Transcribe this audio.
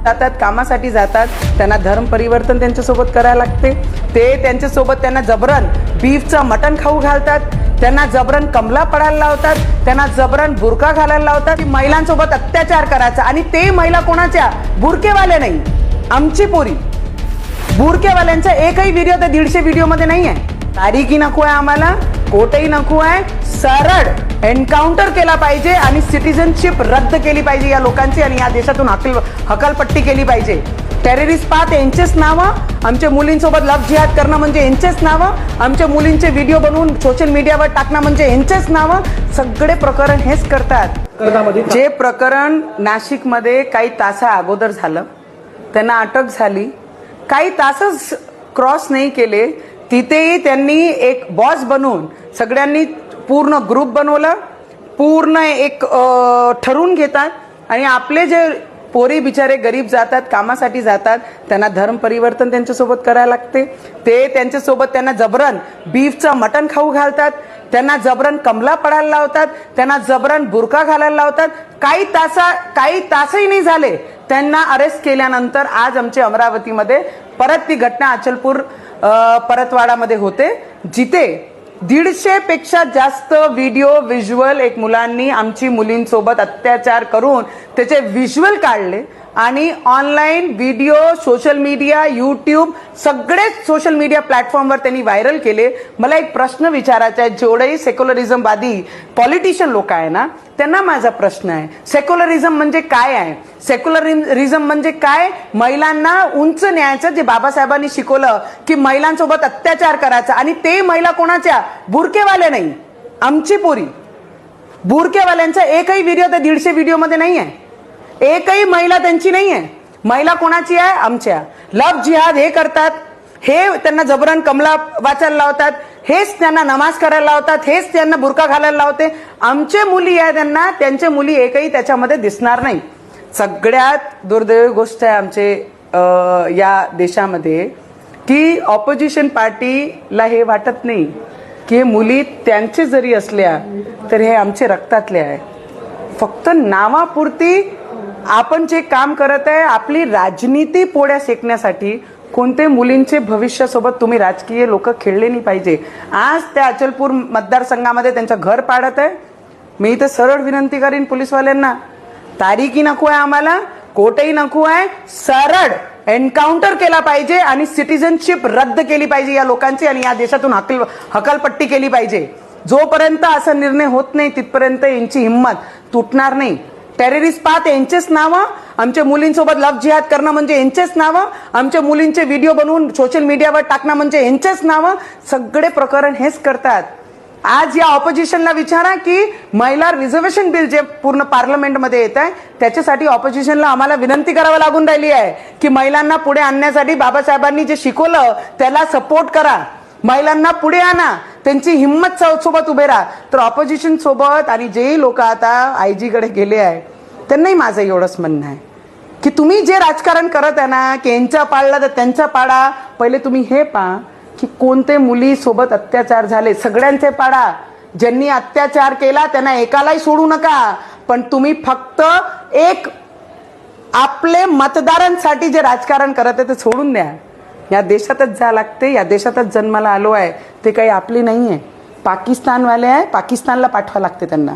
जातात, कामासाठी जातात, त्यांना धर्म परिवर्तन त्यांच्यासोबत करायला लागते. ते त्यांच्यासोबत त्यांना जबरन बीफचं मटण खाऊ घालतात, त्यांना जबरन कमला पडायला लावतात, त्यांना जबरन बुरका घालायला लावतात, की महिलांसोबत अत्याचार करायचा. आणि ते महिला कोणाच्या? बुरकेवाले नाही, आमची पोरी. बुरकेवाल्यांचा एकही व्हिडिओ तर 150 व्हिडिओमध्ये नाही आहे. तारीखी नको आहे आम्हाला, कोर्टही नको आहे. सरळ एन्काउंटर केला पाहिजे आणि सिटिझनशिप रद्द केली पाहिजे या लोकांची, आणि या देशातून हकालपट्टी केली पाहिजे. टेररिस्ट पाहत यांचेच नावं, आमच्या मुलींसोबत लव्ह जिहाद करणं म्हणजे यांचेच नावं, आमच्या मुलींचे व्हिडिओ बनवून सोशल मीडियावर टाकणं म्हणजे यांचेच नावं. सगळे प्रकरण हेच करतात. जे प्रकरण नाशिकमध्ये काही तासा अगोदर झालं, त्यांना अटक झाली, काही तासच क्रॉस नाही केले, तिथेही त्यांनी एक बॉस बनवून सगळ्यांनी पूर्ण ग्रुप बनवलं, पूर्ण एक ठरवून घेतात. आणि आपले जे पोरी बिचारे गरीब जातात, कामासाठी जातात, त्यांना धर्म परिवर्तन त्यांच्यासोबत करायला लागते. ते त्यांच्यासोबत त्यांना जबरन बीफचं मटण खाऊ घालतात, त्यांना जबरन कमला पडायला लावतात, त्यांना जबरन बुरका घालायला लावतात. काही तासही नाही झाले त्यांना अरेस्ट केल्यानंतर आज आमच्या अमरावतीमध्ये परत ती घटना अचलपूर परतवाडामध्ये होते, जिथे 150 पेक्षा जास्त व्हिज्युअल एक मुलांनी आमची मुलींसोबत अत्याचार करून त्याचे व्हिज्युअल काढले आणि online video, social media, YouTube, सगळेच सोशल मीडिया प्लॅटफॉर्मवर त्यांनी व्हायरल केले. मला एक प्रश्न विचारायचा आहे, जेवढेही सेक्युलरिझमवादी पॉलिटिशियन लोक आहे ना, त्यांना माझा प्रश्न आहे, सेक्युलरिझम म्हणजे काय आहे? सेक्युलरिझम म्हणजे काय? महिलांना उंच न्यायाचं, जे बाबासाहेबांनी शिकवलं की महिलांसोबत अत्याचार करायचा. आणि ते महिला कोणाच्या? बुरकेवाले नाही, आमची पोरी. बुरकेवाल्यांचा एकही व्हिडिओ तर 150 व्हिडिओमध्ये नाही आहे. एकही महिला त्यांची नाही आहे. महिला कोणाची आहे? आमच्या. लव्ह जिहाद हे करतात, हे त्यांना जबरन कमला वाचायला लावतात, हेच त्यांना नमाज करायला लावतात, हेच त्यांना बुरका घालायला लावते. आमचे मुली आहे त्यांना, त्यांचे मुली एकही त्याच्यामध्ये दिसणार नाही. सगळ्यात दुर्दैवी गोष्ट आहे आमचे या देशामध्ये की ऑपोजिशन पार्टीला हे वाटत नाही की हे मुली त्यांचे जरी असल्या तर हे आमचे रक्तातले आहे. फक्त नावापुरती आपण जे काम करत आहे, आपली राजनीती पोळ्या शेकण्यासाठी कोणते मुलींचे भविष्यासोबत तुम्ही राजकीय लोक खेळले नाही पाहिजे. आज त्या अचलपूर मतदारसंघामध्ये त्यांचं घर पाडत आहे. मी इथं सरळ विनंती करीन पोलीसवाल्यांना, तारीखी नको आहे आम्हाला, कोर्टही नको आहे. सरळ एन्काउंटर केला पाहिजे आणि सिटिझनशिप रद्द केली पाहिजे या लोकांची, आणि या देशातून हकालपट्टी केली पाहिजे. जोपर्यंत असा निर्णय होत नाही तिथपर्यंत यांची हिंमत तुटणार नाही. टेररिस्ट पाहत यांचेच नावं, आमच्या मुलींसोबत लव्ह जिहाद करणं म्हणजे यांचेच नावं, आमच्या मुलींचे व्हिडिओ बनवून सोशल मीडियावर टाकणं म्हणजे यांचेच नावं. सगळे प्रकरण हेच करतात. आज या ऑपोजिशनला विचारा की महिला रिझर्वेशन बिल जे पूर्ण पार्लमेंटमध्ये येत आहे, त्याच्यासाठी ऑपोजिशनला आम्हाला विनंती करावी लागून राहिली आहे की महिलांना पुढे आणण्यासाठी बाबासाहेबांनी जे शिकवलं त्याला सपोर्ट करा, महिलांना पुढे आणा, त्यांची हिंमत सोबत उभे राहा. तर ऑपोजिशन सोबत आणि जेही लोक आता आयजी कडे गेले आहे त्यांनाही माझं एवढंच म्हणणं आहे की तुम्ही जे राजकारण करत आहे ना, की यांचा पाळला तर त्यांचा पाडा, पहिले तुम्ही हे पहा की कोणते मुली सोबत अत्याचार झाले, सगळ्यांचे पाडा. ज्यांनी अत्याचार केला त्यांना एकालाही सोडू नका, पण तुम्ही फक्त एक आपले मतदारांसाठी जे राजकारण करत आहे ते सोडून द्या. या देशातच जा लागते, या देशातच जन्माला आलो आहे, ते काही आपली नाही आहे, पाकिस्तानवाले आहे, पाकिस्तानला पाठवा लागते त्यांना.